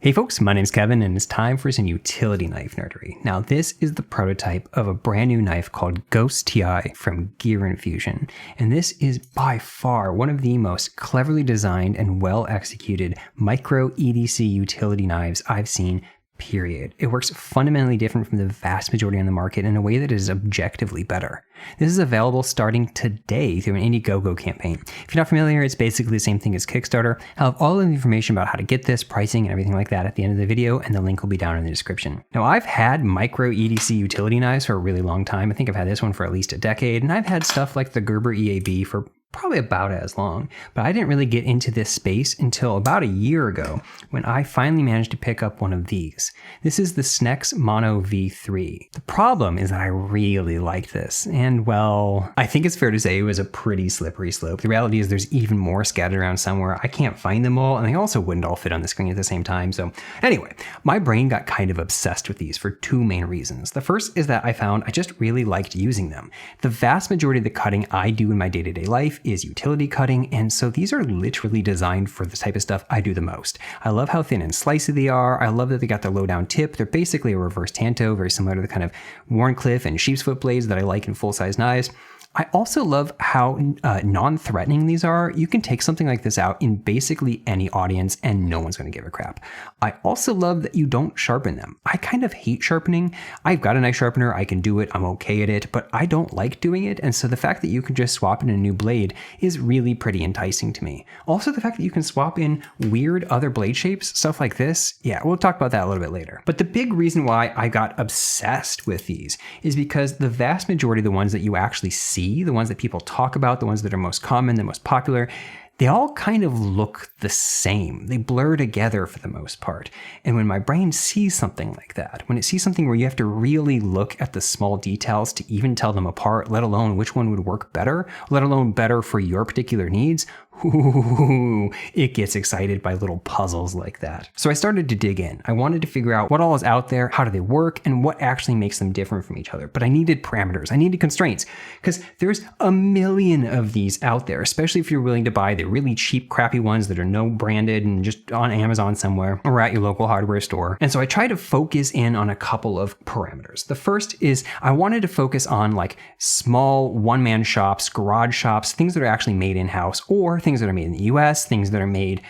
Hey folks, my name's Kevin and it's time for some utility knife nerdery. Now this is the prototype of a brand new knife called GhostTi from Gear Infusion. And this is by far one of the most cleverly designed and well executed micro EDC utility knives I've seen, period. It works fundamentally different from the vast majority on the market in a way that is objectively better. This is available starting today through an Indiegogo campaign. If you're not familiar, it's basically the same thing as Kickstarter. I'll have all of the information about how to get this, pricing, and everything like that at the end of the video, and the link will be down in the description. Now, I've had micro EDC utility knives for a really long time. I think I've had this one for at least a decade, and I've had stuff like the Gerber EAB for probably about as long, but I didn't really get into this space until about a year ago when I finally managed to pick up one of these. This is the Snex Mono V3. The problem is that I really liked this, and well, I think it's fair to say it was a pretty slippery slope. The reality is there's even more scattered around somewhere. I can't find them all, and they also wouldn't all fit on the screen at the same time. So anyway, my brain got kind of obsessed with these for two main reasons. The first is that I found I just really liked using them. The vast majority of the cutting I do in my day-to-day life is utility cutting, and so these are literally designed for the type of stuff I do the most. I love how thin and slicey they are. I love that they got the low down tip. They're basically a reverse tanto, very similar to the kind of Wharncliffe and sheepsfoot blades that I like in full-size knives. I also love how non-threatening these are. You can take something like this out in basically any audience and no one's going to give a crap. I also love that you don't sharpen them. I kind of hate sharpening. I've got a knife sharpener. I can do it. I'm okay at it, but I don't like doing it. And so the fact that you can just swap in a new blade is really pretty enticing to me. Also, the fact that you can swap in weird other blade shapes, stuff like this. Yeah, we'll talk about that a little bit later. But the big reason why I got obsessed with these is because the vast majority of the ones that you actually see, the ones that people talk about, the ones that are most common, the most popular, they all kind of look the same. They blur together for the most part. And when my brain sees something like that, when it sees something where you have to really look at the small details to even tell them apart, let alone which one would work better, let alone better for your particular needs, ooh, it gets excited by little puzzles like that. So I started to dig in. I wanted to figure out what all is out there, how do they work, and what actually makes them different from each other. But I needed parameters, I needed constraints, because there's a million of these out there, especially if you're willing to buy the really cheap, crappy ones that are no branded and just on Amazon somewhere or at your local hardware store. And so I tried to focus in on a couple of parameters. The first is I wanted to focus on like small one-man shops, garage shops, things that are actually made in-house, or things that are made in the US, things that are made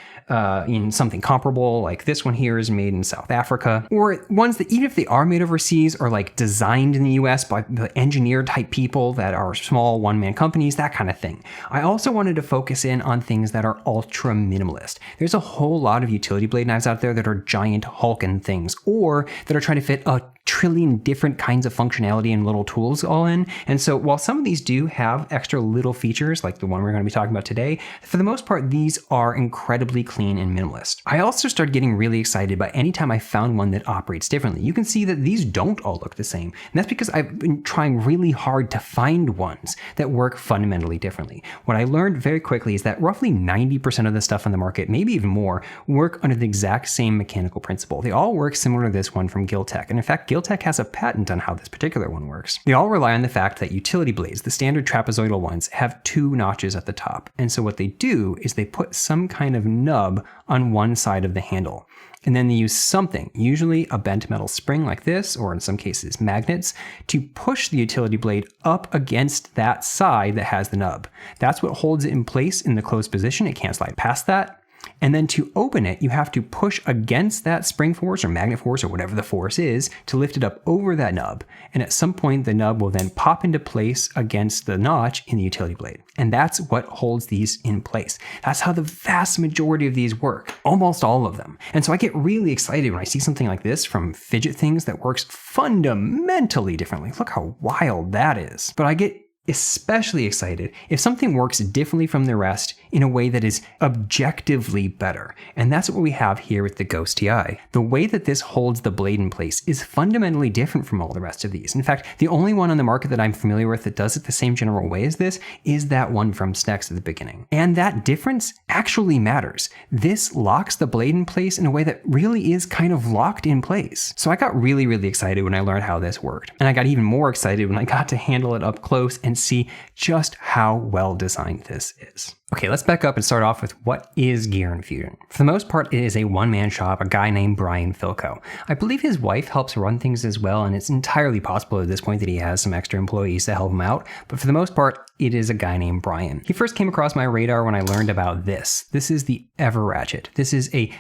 in something comparable, like this one here is made in South Africa, or ones that even if they are made overseas are like designed in the US by the engineer type people that are small one-man companies, that kind of thing. I also wanted to focus in on things that are ultra minimalist. There's a whole lot of utility blade knives out there that are giant hulking things, or that are trying to fit a trillion different kinds of functionality and little tools all in. And so while some of these do have extra little features, like the one we're going to be talking about today, for the most part, these are incredibly clean and minimalist. I also started getting really excited by any time I found one that operates differently. You can see that these don't all look the same. And that's because I've been trying really hard to find ones that work fundamentally differently. What I learned very quickly is that roughly 90% of the stuff on the market, maybe even more, work under the exact same mechanical principle. They all work similar to this one from Giltech. And in fact, Giltech has a patent on how this particular one works. They all rely on the fact that utility blades, the standard trapezoidal ones, have two notches at the top. And so what they do is they put some kind of nub on one side of the handle. And then they use something, usually a bent metal spring like this, or in some cases magnets, to push the utility blade up against that side that has the nub. That's what holds it in place in the closed position. It can't slide past that. And then to open it, you have to push against that spring force or magnet force or whatever the force is to lift it up over that nub. And at some point, the nub will then pop into place against the notch in the utility blade. And that's what holds these in place. That's how the vast majority of these work, almost all of them. And so I get really excited when I see something like this from Fidget Things that works fundamentally differently. Look how wild that is. But I get especially excited if something works differently from the rest in a way that is objectively better. And that's what we have here with the GhostTi. The way that this holds the blade in place is fundamentally different from all the rest of these. In fact, the only one on the market that I'm familiar with that does it the same general way as this is that one from Snex at the beginning. And that difference actually matters. This locks the blade in place in a way that really is kind of locked in place. So I got really, really excited when I learned how this worked. And I got even more excited when I got to handle it up close and see just how well designed this is. Okay, let's back up and start off with what is Gear Infusion. For the most part, it is a one-man shop, a guy named Brian Filko. I believe his wife helps run things as well, and it's entirely possible at this point that he has some extra employees to help him out, but for the most part, it is a guy named Brian. He first came across my radar when I learned about this. This is the Ever Ratchet. This is a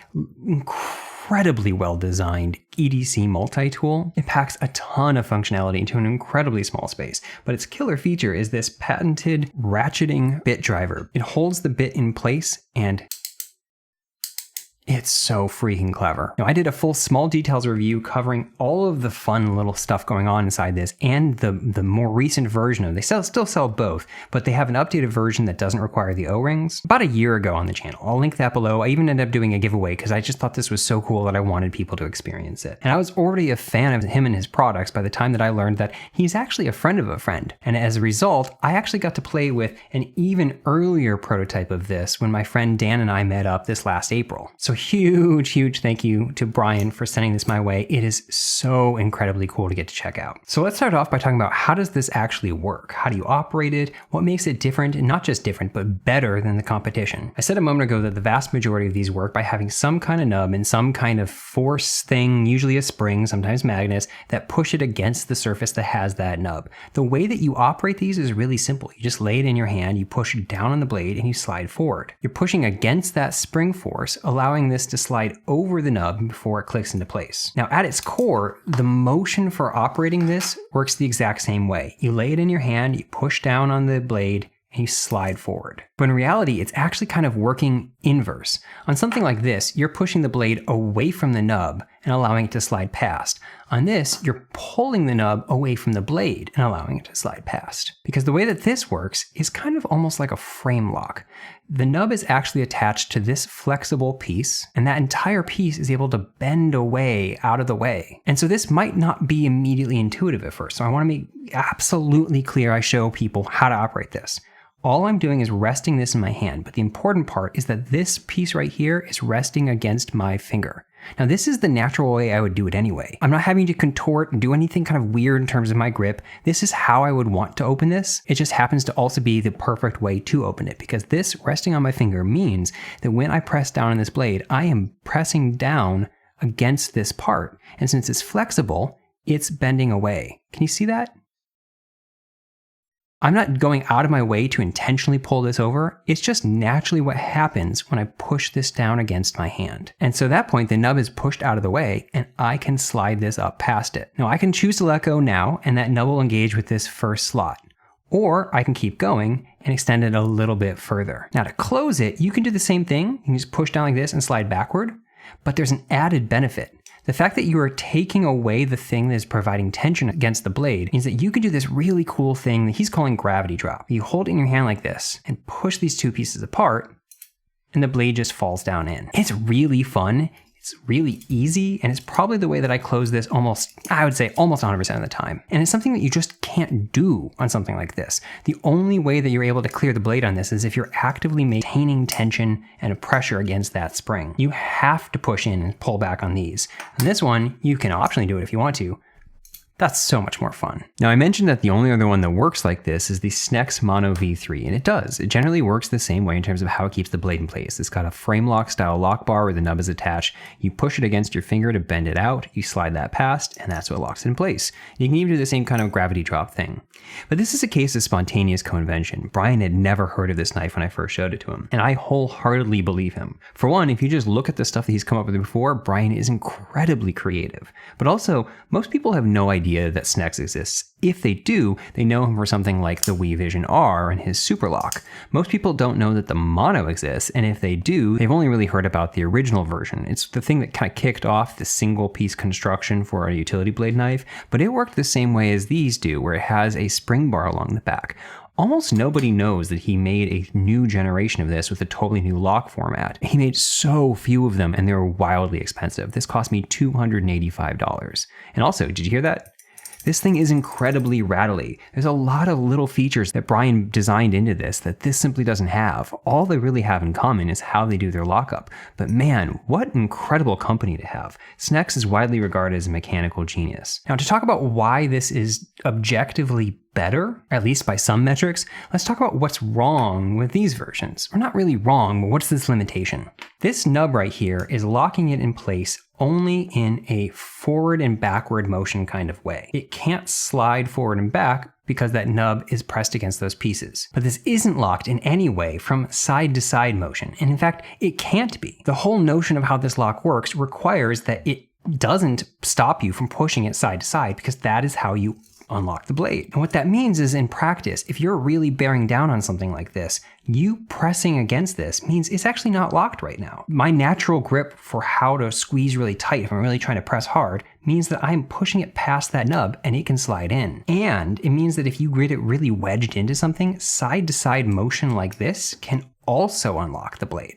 incredibly well-designed EDC multi-tool. It packs a ton of functionality into an incredibly small space, but its killer feature is this patented ratcheting bit driver. It holds the bit in place and it's so freaking clever. Now, I did a full small details review covering all of the fun little stuff going on inside this and the more recent version of it. They still sell both, but they have an updated version that doesn't require the O-rings about a year ago on the channel. I'll link that below. I even ended up doing a giveaway because I just thought this was so cool that I wanted people to experience it. And I was already a fan of him and his products by the time that I learned that he's actually a friend of a friend. And as a result, I actually got to play with an even earlier prototype of this when my friend Dan and I met up this last April. So huge thank you to Brian for sending this my way. It is so incredibly cool to get to check out. So let's start off by talking about how does this actually work? How do you operate it? What makes it different, and not just different, but better than the competition? I said a moment ago that the vast majority of these work by having some kind of nub and some kind of force thing, usually a spring, sometimes magnets, that push it against the surface that has that nub. The way that you operate these is really simple. You just lay it in your hand, you push down on the blade, and you slide forward. You're pushing against that spring force, allowing this to slide over the nub before it clicks into place. Now, at its core, the motion for operating this works the exact same way. You lay it in your hand, you push down on the blade, and you slide forward. But in reality, it's actually kind of working inverse. On something like this, you're pushing the blade away from the nub and allowing it to slide past. On this, you're pulling the nub away from the blade and allowing it to slide past. Because the way that this works is kind of almost like a frame lock. The nub is actually attached to this flexible piece, and that entire piece is able to bend away out of the way. And so this might not be immediately intuitive at first. So I want to make absolutely clear I show people how to operate this. All I'm doing is resting this in my hand, but the important part is that this piece right here is resting against my finger. Now, this is the natural way I would do it anyway. I'm not having to contort and do anything kind of weird in terms of my grip. This is how I would want to open this. It just happens to also be the perfect way to open it, because this resting on my finger means that when I press down on this blade, I am pressing down against this part. And since it's flexible, it's bending away. Can you see that? I'm not going out of my way to intentionally pull this over. It's just naturally what happens when I push this down against my hand. And so at that point, the nub is pushed out of the way and I can slide this up past it. Now I can choose to let go now and that nub will engage with this first slot. Or I can keep going and extend it a little bit further. Now to close it, you can do the same thing. You can just push down like this and slide backward, but there's an added benefit. The fact that you are taking away the thing that is providing tension against the blade means that you can do this really cool thing that he's calling gravity drop. You hold it in your hand like this and push these two pieces apart and the blade just falls down in. It's really fun. It's really easy, and it's probably the way that I close this almost 100% of the time. And it's something that you just can't do on something like this. The only way that you're able to clear the blade on this is if you're actively maintaining tension and a pressure against that spring. You have to push in and pull back on these. On this one, you can optionally do it if you want to. That's so much more fun. Now I mentioned that the only other one that works like this is the Snex Mono V3, and it does. It generally works the same way in terms of how it keeps the blade in place. It's got a frame lock style lock bar where the nub is attached. You push it against your finger to bend it out, you slide that past, and that's what locks it in place. You can even do the same kind of gravity drop thing. But this is a case of spontaneous co-invention. Brian had never heard of this knife when I first showed it to him, and I wholeheartedly believe him. For one, if you just look at the stuff that he's come up with before, Brian is incredibly creative. But also, most people have no idea that Snex exists. If they do, they know him for something like the Wii Vision R and his Super Lock. Most people don't know that the Mono exists, and if they do, they've only really heard about the original version. It's the thing that kind of kicked off the single piece construction for a utility blade knife, but it worked the same way as these do, where it has a spring bar along the back. Almost nobody knows that he made a new generation of this with a totally new lock format. He made so few of them and they were wildly expensive. This cost me $285. And also, did you hear that? This thing is incredibly rattly. There's a lot of little features that Brian designed into this that this simply doesn't have. All they really have in common is how they do their lockup. But man, what incredible company to have. Snex is widely regarded as a mechanical genius. Now, to talk about why this is objectively better, at least by some metrics, let's talk about what's wrong with these versions. Or not really wrong, but what's this limitation? This nub right here is locking it in place only in a forward and backward motion kind of way. It can't slide forward and back because that nub is pressed against those pieces. But this isn't locked in any way from side to side motion. And in fact, it can't be. The whole notion of how this lock works requires that it doesn't stop you from pushing it side to side, because that is how you unlock the blade. And what that means is, in practice, if you're really bearing down on something like this, you pressing against this means it's actually not locked right now. My natural grip for how to squeeze really tight if I'm really trying to press hard means that I'm pushing it past that nub and it can slide in. And it means that if you get it really wedged into something, side to side motion like this can also unlock the blade.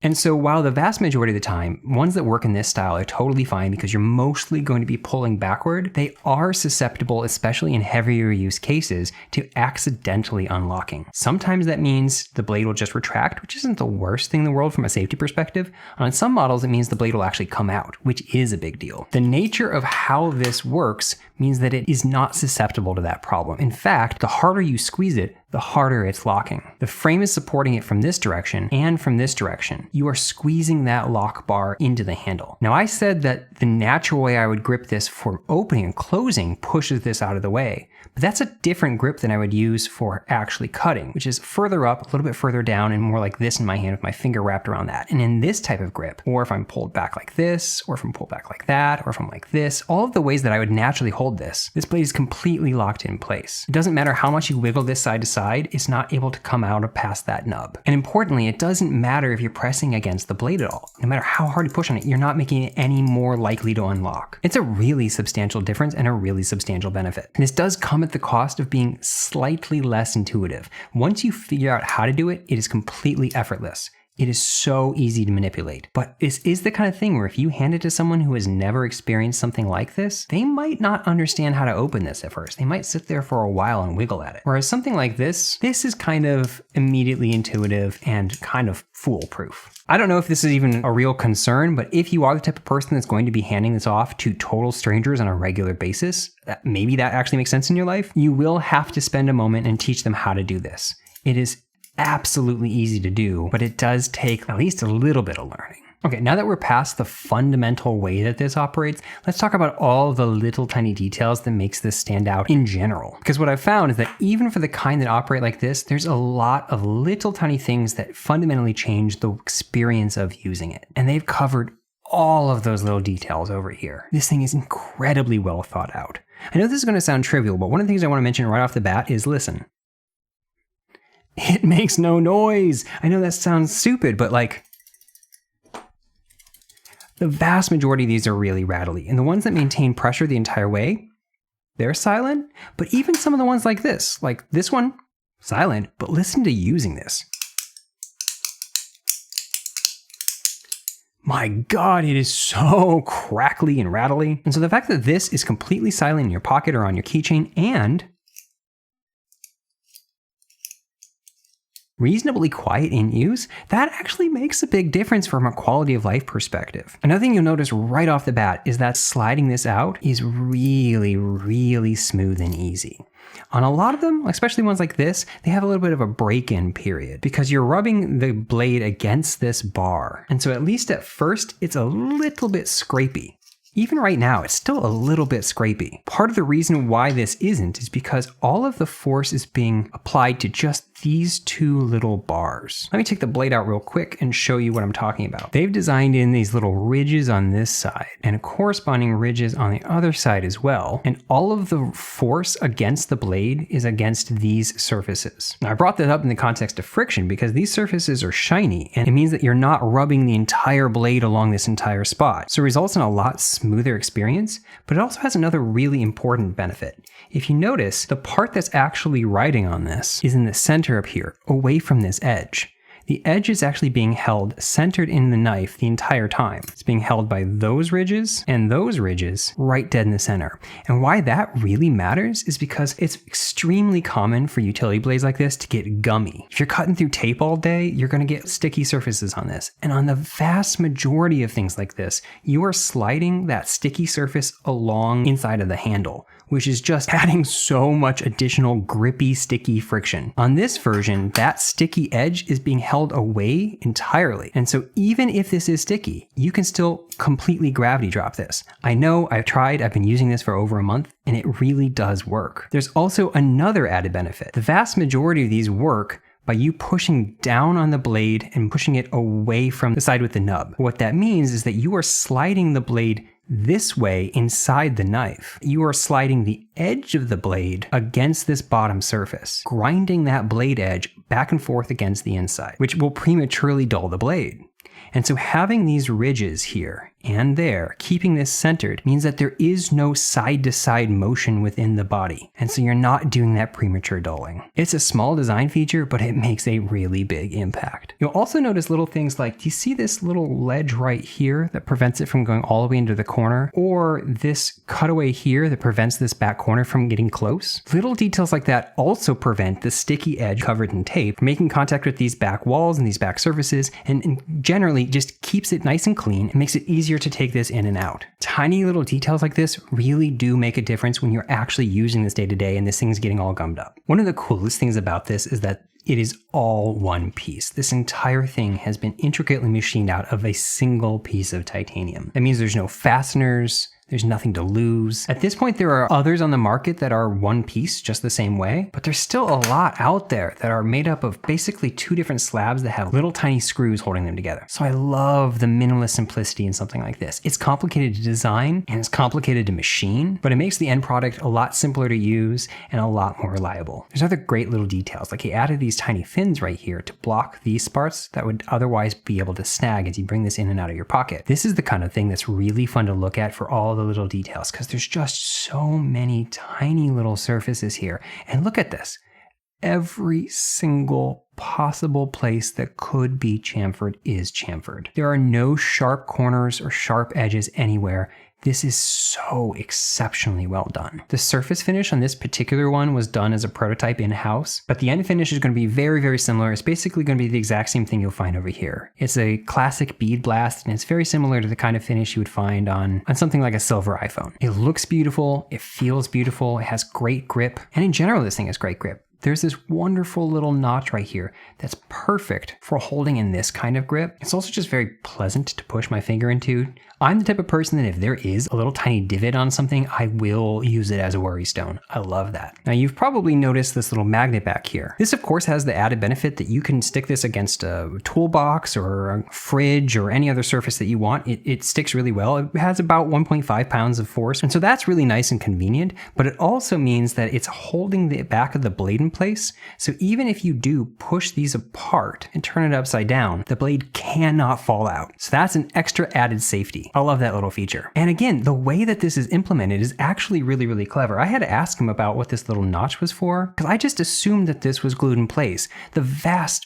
And so while the vast majority of the time, ones that work in this style are totally fine because you're mostly going to be pulling backward, they are susceptible, especially in heavier use cases, to accidentally unlocking. Sometimes that means the blade will just retract, which isn't the worst thing in the world from a safety perspective. On some models, it means the blade will actually come out, which is a big deal. The nature of how this works means that it is not susceptible to that problem. In fact, the harder you squeeze it, the harder it's locking. The frame is supporting it from this direction and from this direction. You are squeezing that lock bar into the handle. Now, I said that the natural way I would grip this for opening and closing pushes this out of the way, but that's a different grip than I would use for actually cutting, which is further up, a little bit further down, and more like this in my hand with my finger wrapped around that. And in this type of grip, or if I'm pulled back like this, or if I'm pulled back like that, or if I'm like this, all of the ways that I would naturally hold this blade is completely locked in place. It doesn't matter how much you wiggle this side to side, it's not able to come out or past that nub. And importantly, it doesn't matter if you're pressing against the blade at all. No matter how hard you push on it, you're not making it any more likely to unlock. It's a really substantial difference and a really substantial benefit. And this does come at the cost of being slightly less intuitive. Once you figure out how to do it, it is completely effortless. It is so easy to manipulate. But this is the kind of thing where if you hand it to someone who has never experienced something like this, they might not understand how to open this at first. They might sit there for a while and wiggle at it. Whereas something like this is kind of immediately intuitive and kind of foolproof. I don't know if this is even a real concern, but if you are the type of person that's going to be handing this off to total strangers on a regular basis, maybe that actually makes sense in your life, you will have to spend a moment and teach them how to do this. It is absolutely easy to do, but it does take at least a little bit of learning. Okay, now that we're past the fundamental way that this operates, let's talk about all the little tiny details that makes this stand out in general. Because what I've found is that even for the kind that operate like this, there's a lot of little tiny things that fundamentally change the experience of using it. And they've covered all of those little details over here. This thing is incredibly well thought out. I know this is going to sound trivial, but one of the things I want to mention right off the bat is listen. It makes no noise. I know that sounds stupid, but like, the vast majority of these are really rattly. And the ones that maintain pressure the entire way, they're silent. But even some of the ones like this one, silent, but listen to using this. My God, it is so crackly and rattly. And so the fact that this is completely silent in your pocket or on your keychain and reasonably quiet in use, that actually makes a big difference from a quality of life perspective. Another thing you'll notice right off the bat is that sliding this out is really, really smooth and easy. On a lot of them, especially ones like this, they have a little bit of a break-in period because you're rubbing the blade against this bar. And so at least at first, it's a little bit scrapey. Even right now, it's still a little bit scrapey. Part of the reason why this isn't is because all of the force is being applied to just these two little bars. Let me take the blade out real quick and show you what I'm talking about. They've designed in these little ridges on this side and corresponding ridges on the other side as well. And all of the force against the blade is against these surfaces. Now, I brought that up in the context of friction because these surfaces are shiny and it means that you're not rubbing the entire blade along this entire spot. So it results in a lot smoother experience, but it also has another really important benefit. If you notice, the part that's actually riding on this is in the center up here, away from this edge. the edge is actually being held centered in the knife the entire time. It's being held by those ridges and those ridges right dead in the center. And why that really matters is because it's extremely common for utility blades like this to get gummy. If you're cutting through tape all day, you're going to get sticky surfaces on this. And on the vast majority of things like this, you are sliding that sticky surface along inside of the handle, which is just adding so much additional grippy, sticky friction. On this version, that sticky edge is being held away entirely. And so even if this is sticky, you can still completely gravity drop this. I know, I've tried, I've been using this for over a month, and it really does work. There's also another added benefit. The vast majority of these work by you pushing down on the blade and pushing it away from the side with the nub. What that means is that you are sliding the blade this way inside the knife. You are sliding the edge of the blade against this bottom surface, grinding that blade edge back and forth against the inside, which will prematurely dull the blade. And so having these ridges here and there, keeping this centered, means that there is no side-to-side motion within the body. And so you're not doing that premature dulling. It's a small design feature, but it makes a really big impact. You'll also notice little things like, do you see this little ledge right here that prevents it from going all the way into the corner? Or this cutaway here that prevents this back corner from getting close? Little details like that also prevent the sticky edge covered in tape from making contact with these back walls and these back surfaces, and generally just keeps it nice and clean and makes it easier to take this in and out. Tiny little details like this really do make a difference when you're actually using this day to day and this thing's getting all gummed up. One of the coolest things about this is that it is all one piece. This entire thing has been intricately machined out of a single piece of titanium. That means there's no fasteners, there's nothing to lose. At this point, there are others on the market that are one piece, just the same way, but there's still a lot out there that are made up of basically two different slabs that have little tiny screws holding them together. So I love the minimalist simplicity in something like this. It's complicated to design and it's complicated to machine, but it makes the end product a lot simpler to use and a lot more reliable. There's other great little details, like he added these tiny fins right here to block these parts that would otherwise be able to snag as you bring this in and out of your pocket. This is the kind of thing that's really fun to look at for all the little details, because there's just so many tiny little surfaces here. And look at this. Every single possible place that could be chamfered is chamfered. There are no sharp corners or sharp edges anywhere. This is so exceptionally well done. The surface finish on this particular one was done as a prototype in-house, but the end finish is going to be very, very similar. It's basically going to be the exact same thing you'll find over here. It's a classic bead blast, and it's very similar to the kind of finish you would find on something like a silver iPhone. It looks beautiful, it feels beautiful, it has great grip, and in general, this thing has great grip. There's this wonderful little notch right here that's perfect for holding in this kind of grip. It's also just very pleasant to push my finger into. I'm the type of person that if there is a little tiny divot on something, I will use it as a worry stone. I love that. Now you've probably noticed this little magnet back here. This of course has the added benefit that you can stick this against a toolbox or a fridge or any other surface that you want. It sticks really well. It has about 1.5 pounds of force. And so that's really nice and convenient, but it also means that it's holding the back of the blade in place. So even if you do push these apart and turn it upside down, the blade cannot fall out. So that's an extra added safety. I love that little feature. And again, the way that this is implemented is actually really, really clever. I had to ask him about what this little notch was for, because I just assumed that this was glued in place. The vast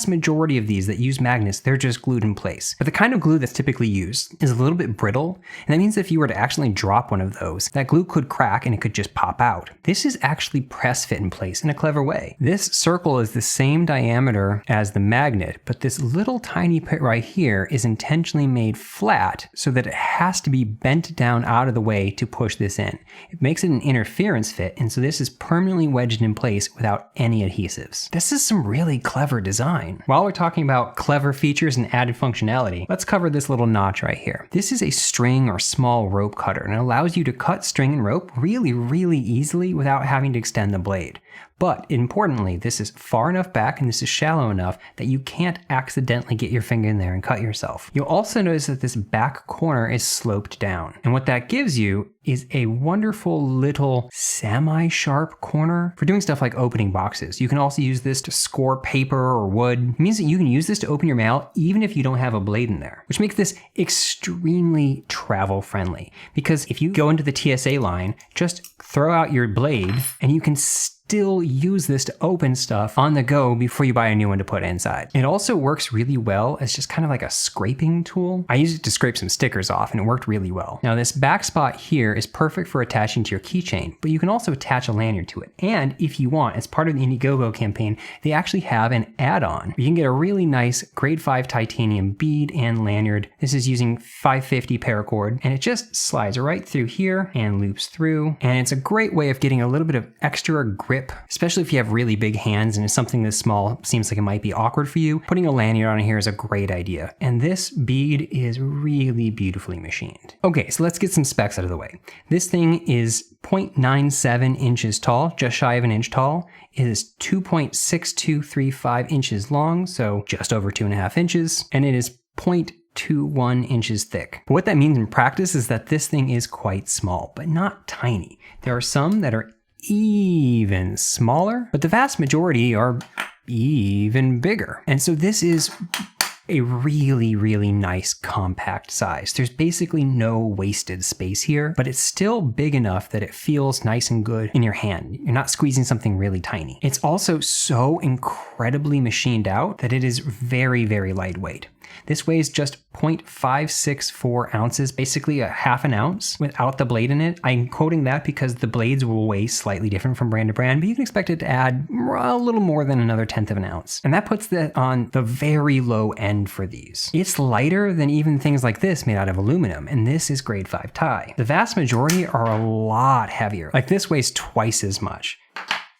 majority of these that use magnets, they're just glued in place. But the kind of glue that's typically used is a little bit brittle, and that means if you were to actually drop one of those, that glue could crack and it could just pop out. This is actually press fit in place in a clever way. This circle is the same diameter as the magnet, but this little tiny pit right here is intentionally made flat so that it has to be bent down out of the way to push this in. It makes it an interference fit, and so this is permanently wedged in place without any adhesives. This is some really clever design. While we're talking about clever features and added functionality, let's cover this little notch right here. This is a string or small rope cutter, and it allows you to cut string and rope really, really easily without having to extend the blade. But importantly, this is far enough back and this is shallow enough that you can't accidentally get your finger in there and cut yourself. You'll also notice that this back corner is sloped down. And what that gives you is a wonderful little semi-sharp corner for doing stuff like opening boxes. You can also use this to score paper or wood. It means that you can use this to open your mail even if you don't have a blade in there, which makes this extremely travel friendly. Because if you go into the TSA line, just throw out your blade and you can still still use this to open stuff on the go before you buy a new one to put inside. It also works really well as just kind of like a scraping tool. I used it to scrape some stickers off and it worked really well. Now this back spot here is perfect for attaching to your keychain, but you can also attach a lanyard to it. And if you want, as part of the Indiegogo campaign, they actually have an add-on. You can get a really nice grade 5 titanium bead and lanyard. This is using 550 paracord, and it just slides right through here and loops through. And it's a great way of getting a little bit of extra grip, especially if you have really big hands and it's something this small seems like it might be awkward for you. Putting a lanyard on here is a great idea. And this bead is really beautifully machined. Okay, so let's get some specs out of the way. This thing is 0.97 inches tall, just shy of an inch tall. It is 2.6235 inches long, so just over 2.5 inches, and it is 0.21 inches thick. But what that means in practice is that this thing is quite small, but not tiny. There are some that are even smaller, but the vast majority are even bigger. And so this is a really, really nice compact size. There's basically no wasted space here, but it's still big enough that it feels nice and good in your hand. You're not squeezing something really tiny. It's also so incredibly machined out that it is very, very lightweight. This weighs just 0.564 ounces, basically a half an ounce without the blade in it. I'm quoting that because the blades will weigh slightly different from brand to brand, but you can expect it to add a little more than another 1/10 of an ounce. And that puts that on the very low end for these. It's lighter than even things like this made out of aluminum, and this is grade 5 Ti. The vast majority are a lot heavier. Like this weighs twice as much.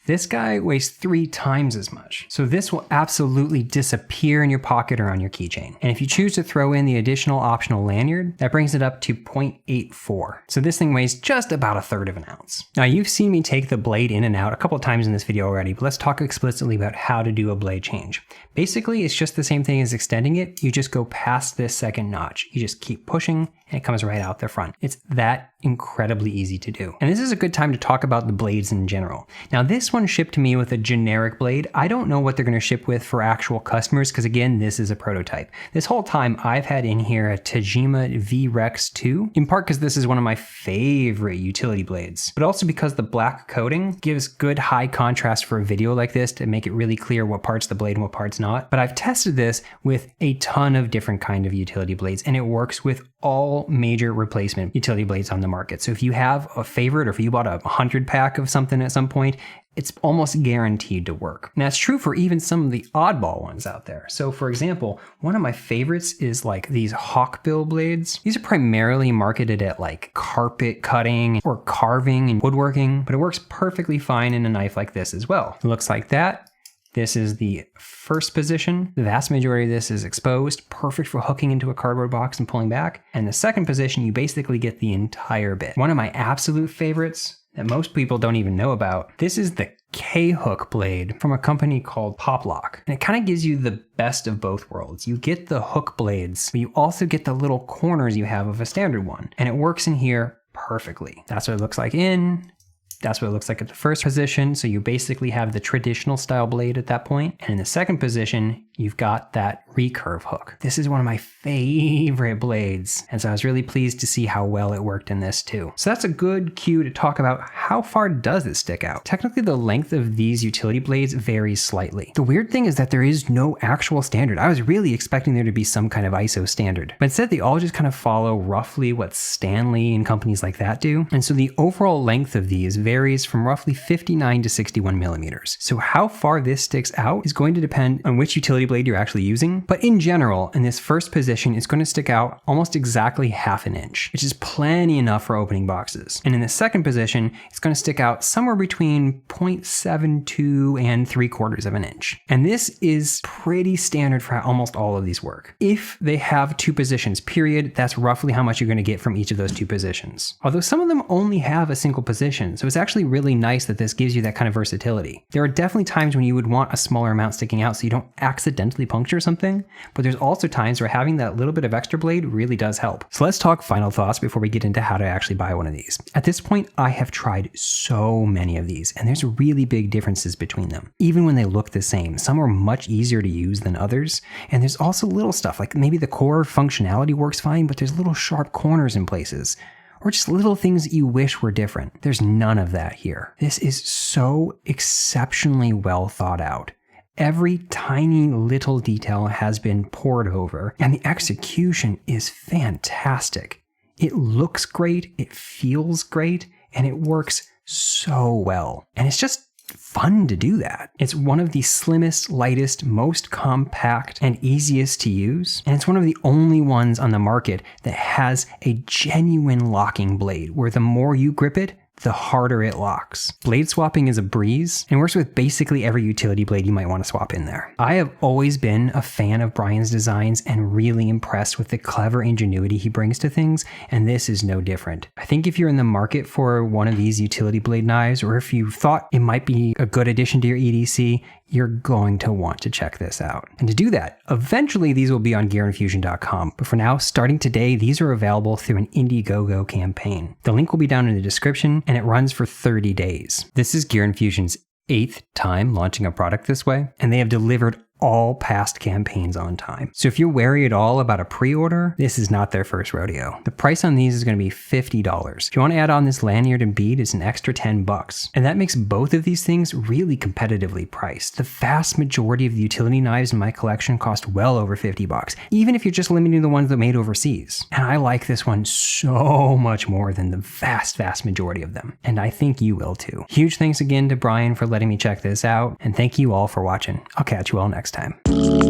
This guy weighs 3 times as much. So this will absolutely disappear in your pocket or on your keychain. And if you choose to throw in the additional optional lanyard, that brings it up to 0.84. So this thing weighs just about 1/3 of an ounce. Now you've seen me take the blade in and out a couple of times in this video already, but let's talk explicitly about how to do a blade change. Basically, it's just the same thing as extending it. You just go past this second notch. You just keep pushing and it comes right out the front. It's that incredibly easy to do. And this is a good time to talk about the blades in general. Now this one shipped to me with a generic blade. I don't know what they're going to ship with for actual customers because again, this is a prototype. This whole time I've had in here a Tajima V-Rex 2, in part because this is one of my favorite utility blades, but also because the black coating gives good high contrast for a video like this to make it really clear what part's the blade and what part's not. But I've tested this with a ton of different kind of utility blades and it works with all major replacement utility blades on the market. So if you have a favorite or if you bought a 100 pack of something at some point, it's almost guaranteed to work. And that's true for even some of the oddball ones out there. So for example, one of my favorites is like these hawkbill blades. These are primarily marketed at like carpet cutting or carving and woodworking, but it works perfectly fine in a knife like this as well. It looks like that. This is the first position. The vast majority of this is exposed, perfect for hooking into a cardboard box and pulling back. And the second position, you basically get the entire bit. One of my absolute favorites that most people don't even know about, this is the K-hook blade from a company called Poplock. And it kind of gives you the best of both worlds. You get the hook blades, but you also get the little corners you have of a standard one. And it works in here perfectly. That's what it looks like in. That's what it looks like at the first position. So you basically have the traditional style blade at that point. And in the second position, you've got that recurve hook. This is one of my favorite blades. And so I was really pleased to see how well it worked in this too. So that's a good cue to talk about how far does it stick out. Technically, the length of these utility blades varies slightly. The weird thing is that there is no actual standard. I was really expecting there to be some kind of ISO standard, but instead they all just kind of follow roughly what Stanley and companies like that do. And so the overall length of these varies from roughly 59 to 61 millimeters. So how far this sticks out is going to depend on which utility blade you're actually using. But in general, in this first position, it's going to stick out almost exactly ½ an inch, which is plenty enough for opening boxes. And in the second position, it's going to stick out somewhere between 0.72 and 3/4 of an inch. And this is pretty standard for how almost all of these work. If they have 2 positions, period, that's roughly how much you're going to get from each of those 2 positions. Although some of them only have a single position, so it's actually really nice that this gives you that kind of versatility. There are definitely times when you would want a smaller amount sticking out so you don't accidentally puncture something, but there's also times where having that little bit of extra blade really does help. So let's talk final thoughts before we get into how to actually buy one of these. At this point, I have tried so many of these, and there's really big differences between them. Even when they look the same, some are much easier to use than others, and there's also little stuff like maybe the core functionality works fine, but there's little sharp corners in places. or just little things that you wish were different. There's none of that here. This is so exceptionally well thought out. Every tiny little detail has been poured over, and the execution is fantastic. It looks great, it feels great, and it works so well. And it's just fun to do that. It's one of the slimmest, lightest, most compact, and easiest to use. And it's one of the only ones on the market that has a genuine locking blade, where the more you grip it, the harder it locks. Blade swapping is a breeze and works with basically every utility blade you might want to swap in there. I have always been a fan of Brian's designs and really impressed with the clever ingenuity he brings to things, and this is no different. I think if you're in the market for one of these utility blade knives, or if you thought it might be a good addition to your EDC, you're going to want to check this out. And to do that, eventually these will be on gearinfusion.com. But for now, starting today, these are available through an Indiegogo campaign. The link will be down in the description, and it runs for 30 days. This is Gear Infusion's 8th time launching a product this way, and they have delivered all past campaigns on time. So if you're wary at all about a pre-order, this is not their first rodeo. The price on these is going to be $50. If you want to add on this lanyard and bead, it's an extra $10. And that makes both of these things really competitively priced. The vast majority of the utility knives in my collection cost well over $50, even if you're just limiting the ones that are made overseas. And I like this one so much more than the vast majority of them. And I think you will too. Huge thanks again to Brian for letting me check this out. And thank you all for watching. I'll catch you all next time.